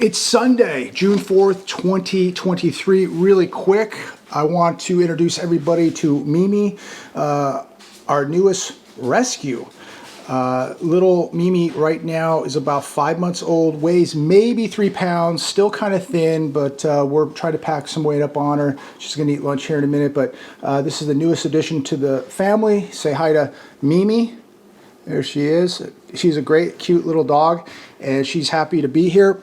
It's Sunday, June 4th, 2023. Really quick, I want to introduce everybody to Mimi, our newest rescue. Little Mimi right now is about 5 months old, weighs maybe 3 pounds, still kind of thin, but we're trying to pack some weight up on her. She's gonna eat lunch here in a minute, but this is the newest addition to the family. Say hi to Mimi. There she is. She's a great, cute little dog, and she's happy to be here.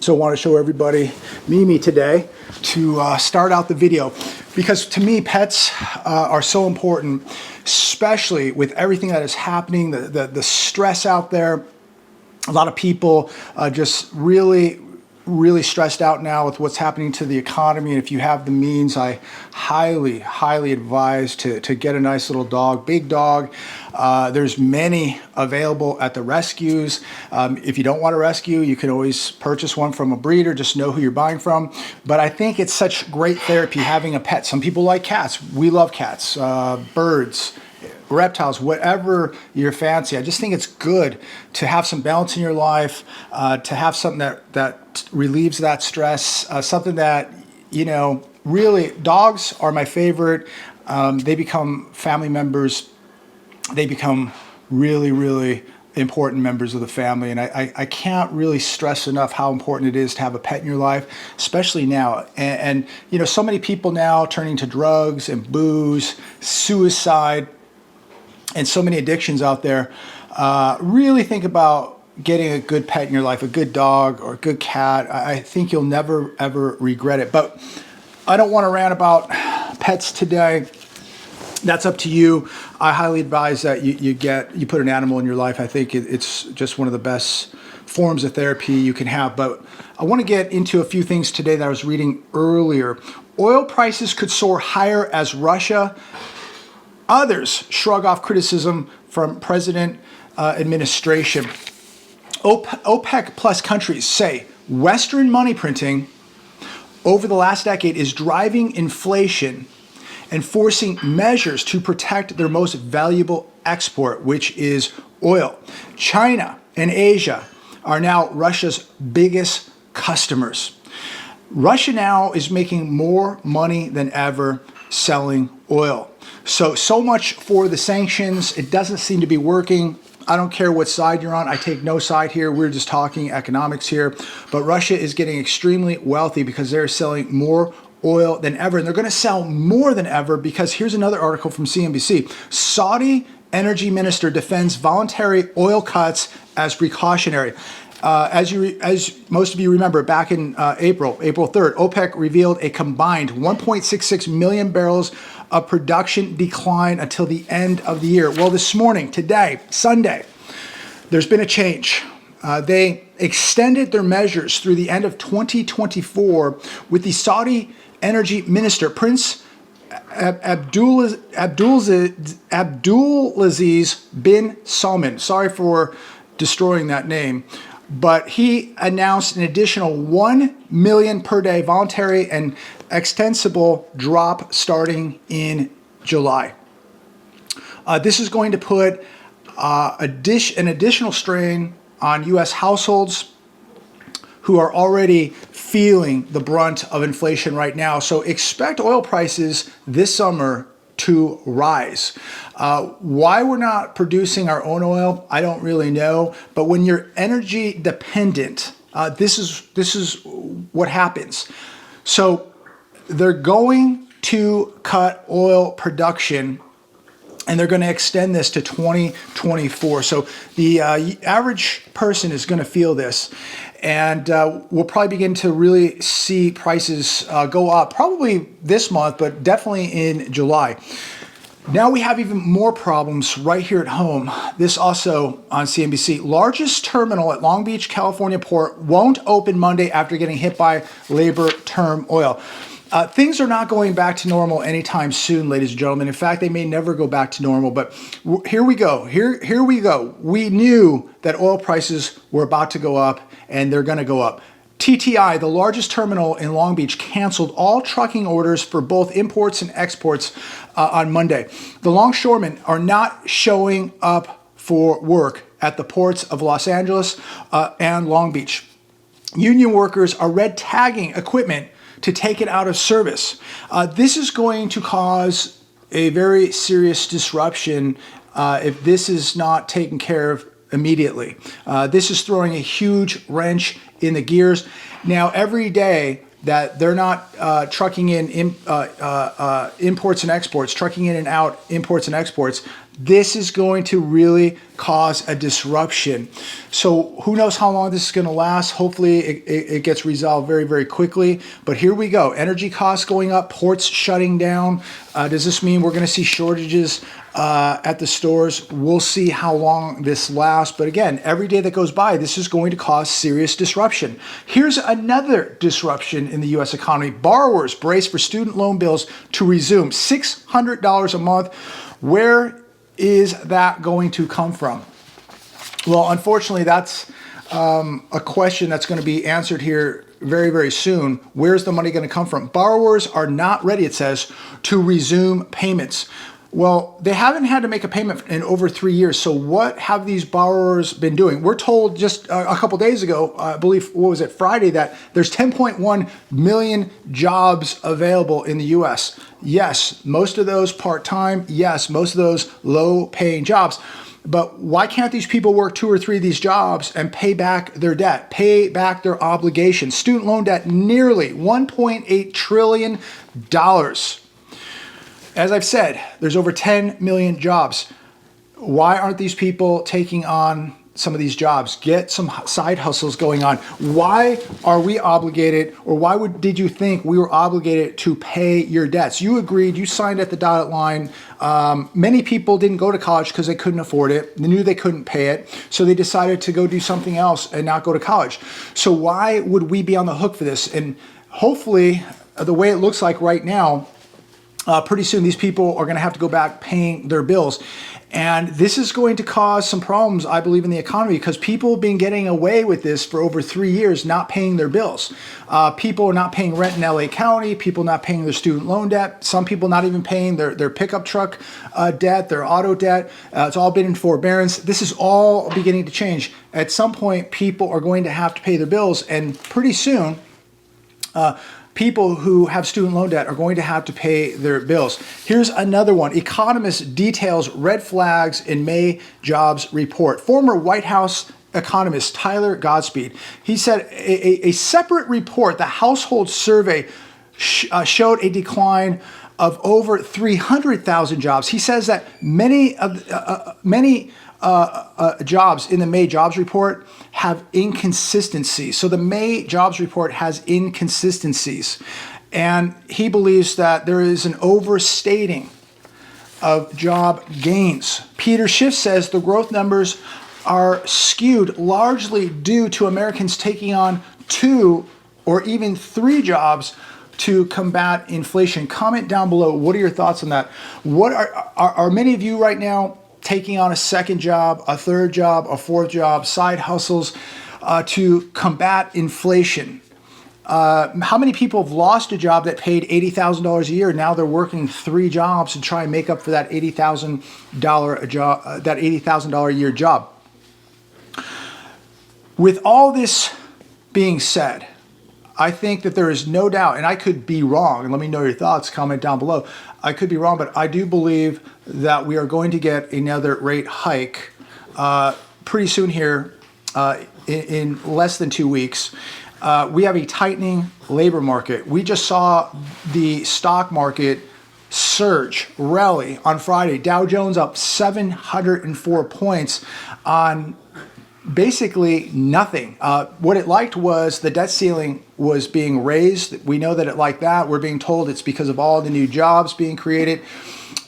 So I want to show everybody Mimi today to start out the video, because to me pets are so important, especially with everything that is happening, the stress out there. A lot of people just really stressed out now with what's happening to the economy. And if you have the means, I highly advise to get a nice little dog, big dog. There's many available at the rescues. If you don't want to rescue, you can always purchase one from a breeder. Just know who you're buying from. But I think it's such great therapy having a pet. Some people like cats. We love cats, birds, reptiles, whatever your fancy. I just think it's good to have some balance in your life, to have something that relieves that stress, something that, you know, really, dogs are my favorite. They become family members. They become really important members of the family. And I can't really stress enough how important it is to have a pet in your life, especially now. And you know, so many people now turning to drugs and booze, suicide, and so many addictions out there. Really think about getting a good pet in your life, a good dog or a good cat. I think you'll never ever regret it. But I don't want to rant about pets today. That's up to you. I highly advise that you put an animal in your life. I think it's just one of the best forms of therapy you can have. But I want to get into a few things today that I was reading earlier. Oil prices could soar higher as Russia. Others shrug off criticism from President administration. OPEC plus countries say Western money printing over the last decade is driving inflation and forcing measures to protect their most valuable export, which is oil. China and Asia are now Russia's biggest customers. Russia now is making more money than ever selling oil. So much for the sanctions. It doesn't seem to be working. I don't care what side you're on. I take no side here. We're just talking economics here. But Russia is getting extremely wealthy because they're selling more oil than ever. And they're going to sell more than ever because here's another article from CNBC. Saudi energy minister defends voluntary oil cuts as precautionary. As most of you remember, back in April 3rd, OPEC revealed a combined 1.66 million barrels of production decline until the end of the year. Well, this morning, today, Sunday, there's been a change. They extended their measures through the end of 2024 with the Saudi energy minister, Prince Abdulaziz bin Salman. Sorry for destroying that name. But he announced an additional 1 million per day voluntary and extensible drop starting in July. This is going to put an additional strain on U.S. households who are already feeling the brunt of inflation right now. So expect oil prices this summer to rise. Why we're not producing our own oil, I don't really know. But when you're energy dependent, this is what happens. So they're going to cut oil production, and they're going to extend this to 2024. So the average person is going to feel this. And we'll probably begin to really see prices go up, probably this month, but definitely in July. Now we have even more problems right here at home. This also on CNBC. Largest terminal at Long Beach, California port won't open Monday after getting hit by labor term oil. Things are not going back to normal anytime soon, ladies and gentlemen. In fact, they may never go back to normal, but here we go. Here we go. We knew that oil prices were about to go up, and they're going to go up. TTI, the largest terminal in Long Beach, canceled all trucking orders for both imports and exports on Monday. The longshoremen are not showing up for work at the ports of Los Angeles and Long Beach. Union workers are red tagging equipment to take it out of service. This is going to cause a very serious disruption if this is not taken care of immediately. This is throwing a huge wrench in the gears. Now, every day that they're not trucking in imports and exports, trucking in and out imports and exports, this is going to really cause a disruption. So who knows how long this is going to last. Hopefully it gets resolved very, very quickly. But here we go. Energy costs going up, ports shutting down. Does this mean we're going to see shortages at the stores? We'll see how long this lasts. But again, every day that goes by, this is going to cause serious disruption. Here's another disruption in the U.S. economy. Borrowers brace for student loan bills to resume. $600 a month. Where is that going to come from? Well, unfortunately, that's a question that's going to be answered here very, very soon. Where's the money going to come from? Borrowers are not ready, it says, to resume payments. Well, they haven't had to make a payment in over 3 years. So what have these borrowers been doing? We're told just a couple days ago, I believe, what was it, Friday, that there's 10.1 million jobs available in the U.S. Yes, most of those part-time. Yes, most of those low-paying jobs. But why can't these people work 2 or 3 of these jobs and pay back their debt, pay back their obligations? Student loan debt, nearly $1.8 trillion. As I've said, there's over 10 million jobs. Why aren't these people taking on some of these jobs? Get some side hustles going on. Why are we obligated, or why did you think we were obligated to pay your debts? You agreed, you signed at the dotted line. Many people didn't go to college because they couldn't afford it. They knew they couldn't pay it. So they decided to go do something else and not go to college. So why would we be on the hook for this? And hopefully, the way it looks like right now, pretty soon these people are going to have to go back paying their bills. And this is going to cause some problems, I believe, in the economy, because people have been getting away with this for over 3 years, not paying their bills. People are not paying rent in LA County, people not paying their student loan debt, some people not even paying their pickup truck debt, their auto debt. It's all been in forbearance. This is all beginning to change. At some point, people are going to have to pay their bills, and pretty soon, people who have student loan debt are going to have to pay their bills. Here's another one. Economist details red flags in May jobs report. Former White House economist Tyler Godspeed, he said a separate report, the household survey, showed a decline of over 300,000 jobs. He says that many jobs in the May jobs report have inconsistencies. So the May jobs report has inconsistencies. And he believes that there is an overstating of job gains. Peter Schiff says the growth numbers are skewed largely due to Americans taking on 2 or even 3 jobs to combat inflation. Comment down below. What are your thoughts on that? What are many of you right now taking on a second job, a third job, a fourth job, side hustles to combat inflation? How many people have lost a job that paid $80,000 a year? Now they're working 3 jobs to try and make up for that $80,000 job, that $80,000 a year job. With all this being said, I think that there is no doubt, and I could be wrong, and let me know your thoughts, comment down below. I could be wrong, but I do believe that we are going to get another rate hike pretty soon here in less than 2 weeks. We have a tightening labor market. We just saw the stock market surge, rally on Friday. Dow Jones up 704 points on basically nothing. What it liked was the debt ceiling was being raised. We know that it liked that. We're being told it's because of all the new jobs being created.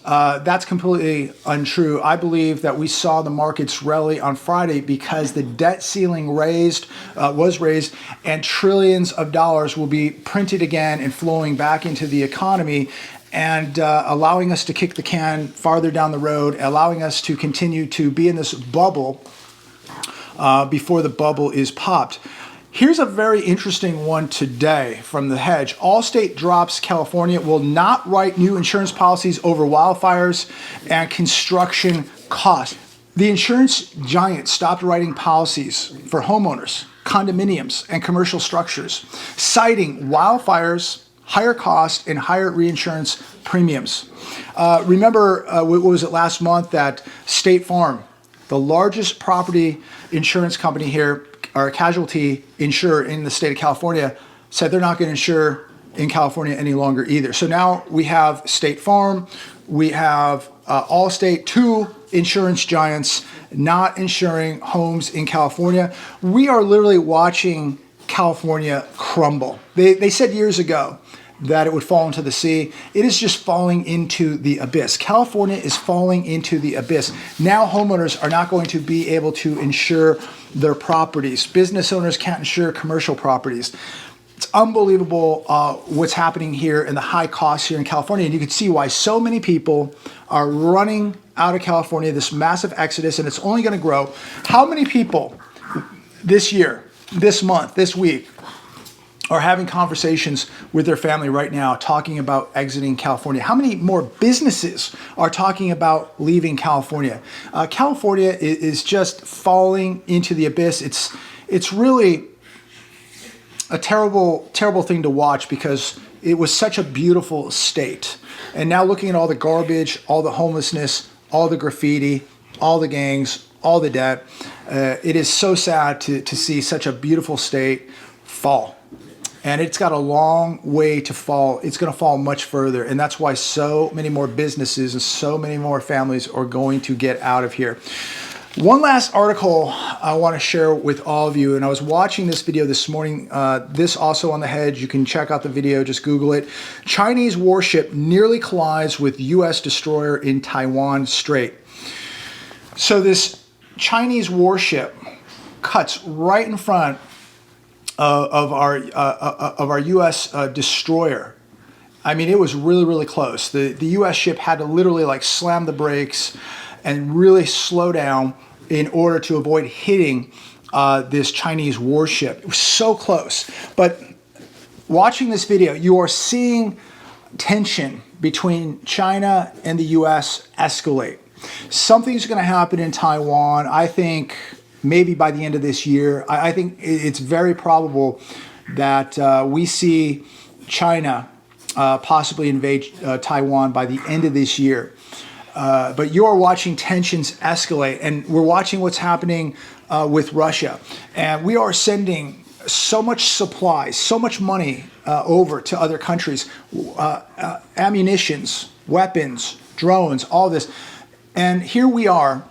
That's completely untrue. I believe that we saw the markets rally on Friday because the debt ceiling was raised, and trillions of dollars will be printed again and flowing back into the economy, and allowing us to kick the can farther down the road, allowing us to continue to be in this bubble before the bubble is popped. Here's a very interesting one today from the Hedge. Allstate drops California will not write new insurance policies over wildfires and construction costs. The insurance giant stopped writing policies for homeowners condominiums and commercial structures, citing wildfires, higher costs, and higher reinsurance premiums. Remember, what was it last month that State Farm, the largest property insurance company here, or casualty insurer in the state of California, said they're not going to insure in California any longer either. So now we have State Farm, we have Allstate, two insurance giants not insuring homes in California. We are literally watching California crumble. They said years ago that it would fall into the sea. It is just falling into the abyss. California is falling into the abyss. Now homeowners are not going to be able to insure their properties. Business owners can't insure commercial properties. It's unbelievable what's happening here and the high costs here in California. And you can see why so many people are running out of California, this massive exodus, and it's only going to grow. How many people this year, this month, this week, are having conversations with their family right now talking about exiting California? How many more businesses are talking about leaving California? California is just falling into the abyss. It's really a terrible, terrible thing to watch because it was such a beautiful state. And now looking at all the garbage, all the homelessness, all the graffiti, all the gangs, all the debt, it is so sad to see such a beautiful state fall. And it's got a long way to fall. It's going to fall much further. And that's why so many more businesses and so many more families are going to get out of here. One last article I want to share with all of you. And I was watching this video this morning. This also on the head. You can check out the video. Just Google it. Chinese warship nearly collides with U.S. destroyer in Taiwan Strait. So this Chinese warship cuts right in front of our U.S. destroyer. I mean, it was really, really close. The U.S. ship had to literally like slam the brakes and really slow down in order to avoid hitting this Chinese warship. It was so close. But watching this video, you are seeing tension between China and the U.S. escalate. Something's going to happen in Taiwan. I think maybe by the end of this year. I think it's very probable that we see China possibly invade Taiwan by the end of this year. But you are watching tensions escalate, and we're watching what's happening with Russia. And we are sending so much supplies, so much money over to other countries, ammunitions, weapons, drones, all this. And here we are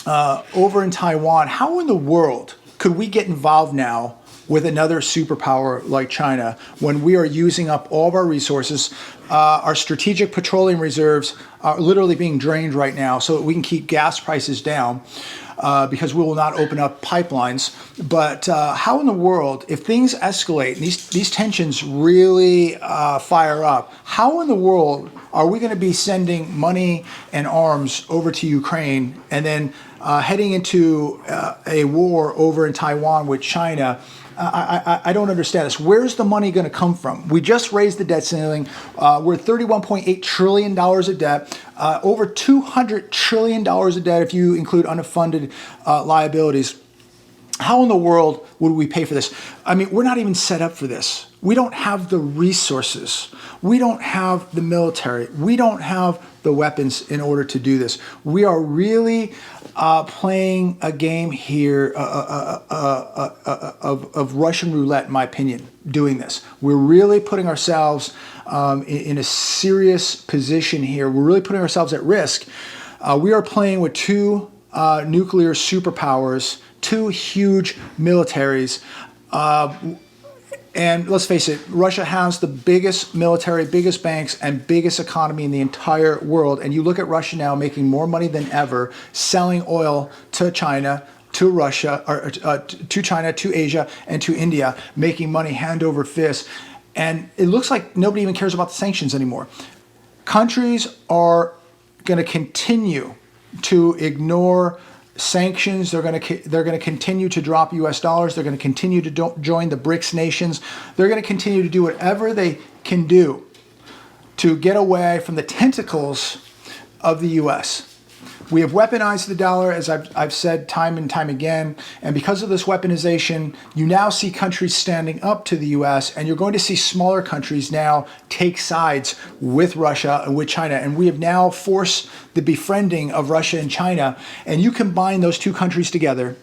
over in Taiwan. How in the world could we get involved now with another superpower like China when we are using up all of our resources? Our strategic petroleum reserves are literally being drained right now so that we can keep gas prices down because we will not open up pipelines. But how in the world, if things escalate and these tensions really fire up, how in the world are we going to be sending money and arms over to Ukraine and then heading into a war over in Taiwan with China? I don't understand this. Where's the money going to come from? We just raised the debt ceiling. We're $31.8 trillion of debt, over $200 trillion of debt if you include unfunded liabilities. How in the world would we pay for this? I mean, we're not even set up for this. We don't have the resources. We don't have the military. We don't have the weapons in order to do this. We are really playing a game here of Russian roulette, in my opinion, doing this. We're really putting ourselves in a serious position here. We're really putting ourselves at risk. We are playing with two nuclear superpowers, two huge militaries. And let's face it, Russia has the biggest military, biggest banks, and biggest economy in the entire world. And you look at Russia now making more money than ever, selling oil to China, to Russia, or to China, to Asia, and to India, making money hand over fist. And it looks like nobody even cares about the sanctions anymore. Countries are going to continue to ignore sanctions. They're going to continue to drop U.S. dollars. They're going to continue to join the BRICS nations. They're going to continue to do whatever they can do to get away from the tentacles of the U.S. We have weaponized the dollar, as I've said time and time again. And because of this weaponization, you now see countries standing up to the US, and you're going to see smaller countries now take sides with Russia and with China. And we have now forced the befriending of Russia and China. And you combine those two countries together,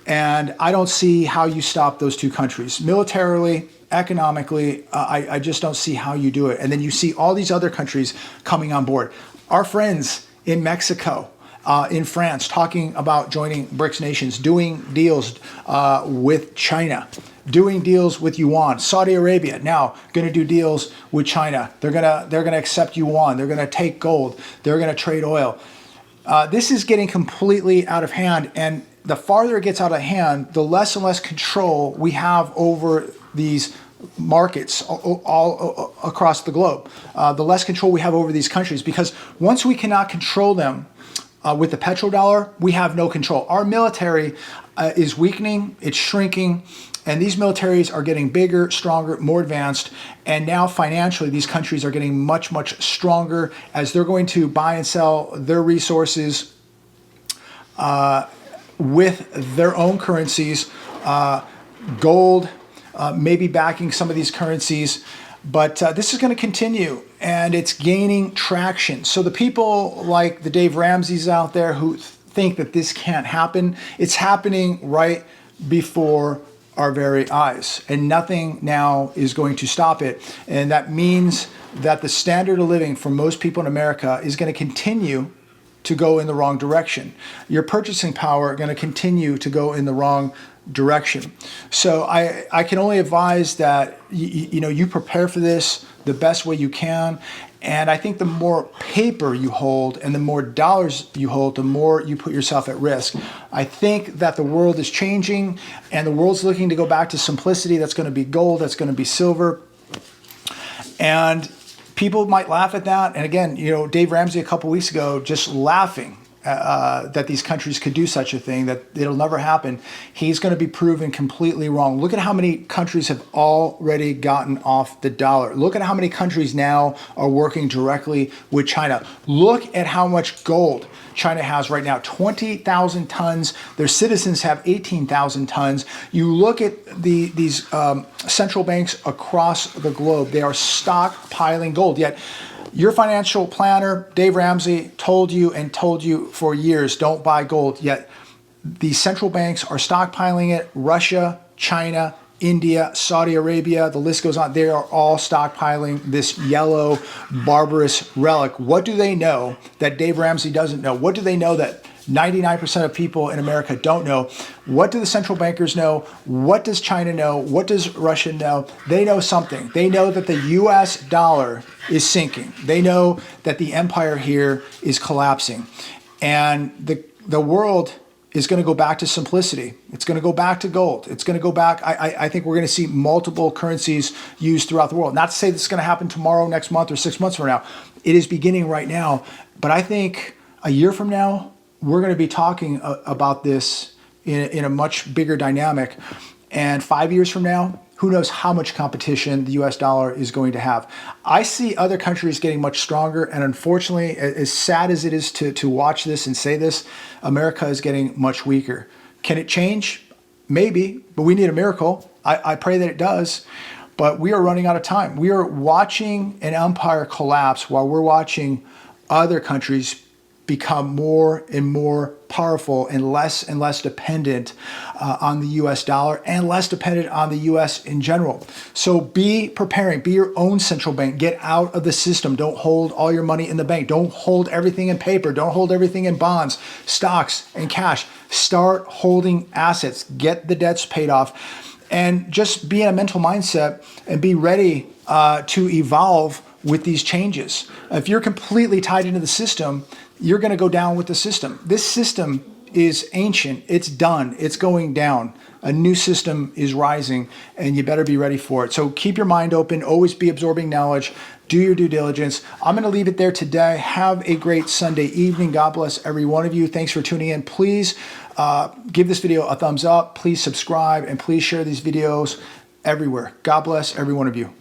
and I don't see how you stop those two countries. Militarily, economically, I just don't see how you do it. And then you see all these other countries coming on board. Our friends in Mexico, in France, talking about joining BRICS nations, doing deals with China, doing deals with yuan. Saudi Arabia now going to do deals with China. They're gonna accept yuan. They're gonna take gold. They're gonna trade oil. This is getting completely out of hand, and the farther it gets out of hand, the less and less control we have over these markets all across the globe. The less control we have over these countries, because once we cannot control them with the petrodollar, we have no control. Our military is weakening, it's shrinking, and these militaries are getting bigger, stronger, more advanced. And now financially, these countries are getting much, much stronger as they're going to buy and sell their resources with their own currencies, gold, maybe backing some of these currencies. But this is going to continue, and it's gaining traction. So the people like the Dave Ramseys out there who think that this can't happen, it's happening right before our very eyes, and nothing now is going to stop it. And that means that the standard of living for most people in America is going to continue to go in the wrong direction. Your purchasing power going to continue to go in the wrong direction. So I can only advise that you prepare for this the best way you can. And I think the more paper you hold and the more dollars you hold, the more you put yourself at risk. I think that the world is changing, and the world's looking to go back to simplicity. That's going to be gold, that's going to be silver. And people might laugh at that. And again, Dave Ramsey a couple weeks ago just laughing that these countries could do such a thing, that it'll never happen. He's going to be proven completely wrong. Look at how many countries have already gotten off the dollar. Look at how many countries now are working directly with China. Look at how much gold China has right now, 20,000 tons. Their citizens have 18,000 tons. You look at these central banks across the globe, they are stockpiling gold. Yet your financial planner, Dave Ramsey, told you for years, don't buy gold. Yet the central banks are stockpiling it. Russia, China, India, Saudi Arabia, the list goes on. They are all stockpiling this yellow, barbarous relic. What do they know that Dave Ramsey doesn't know? What do they know that 99% of people in America don't know? What do the central bankers know? What does China know? What does Russia know? They know something. They know that the US dollar is sinking. They know that the empire here is collapsing. And the world is going to go back to simplicity. It's going to go back to gold. It's going to go back. I think we're going to see multiple currencies used throughout the world. Not to say this is going to happen tomorrow, next month, or 6 months from now. It is beginning right now. But I think a year from now, we're going to be talking about this in a much bigger dynamic. And 5 years from now, who knows how much competition the US dollar is going to have. I see other countries getting much stronger, and unfortunately, as sad as it is to watch this and say this, America is getting much weaker. Can it change? Maybe, but we need a miracle. I pray that it does, but we are running out of time. We are watching an empire collapse while we're watching other countries become more and more powerful and less dependent on the US dollar and less dependent on the US in general. So be preparing, be your own central bank, get out of the system. Don't hold all your money in the bank. Don't hold everything in paper. Don't hold everything in bonds, stocks, and cash. Start holding assets, get the debts paid off, and just be in a mental mindset and be ready to evolve with these changes. If you're completely tied into the system, you're going to go down with the system. This system is ancient. It's done. It's going down. A new system is rising, and you better be ready for it. So keep your mind open. Always be absorbing knowledge. Do your due diligence. I'm going to leave it there today. Have a great Sunday evening. God bless every one of you. Thanks for tuning in. Please give this video a thumbs up. Please subscribe, and please share these videos everywhere. God bless every one of you.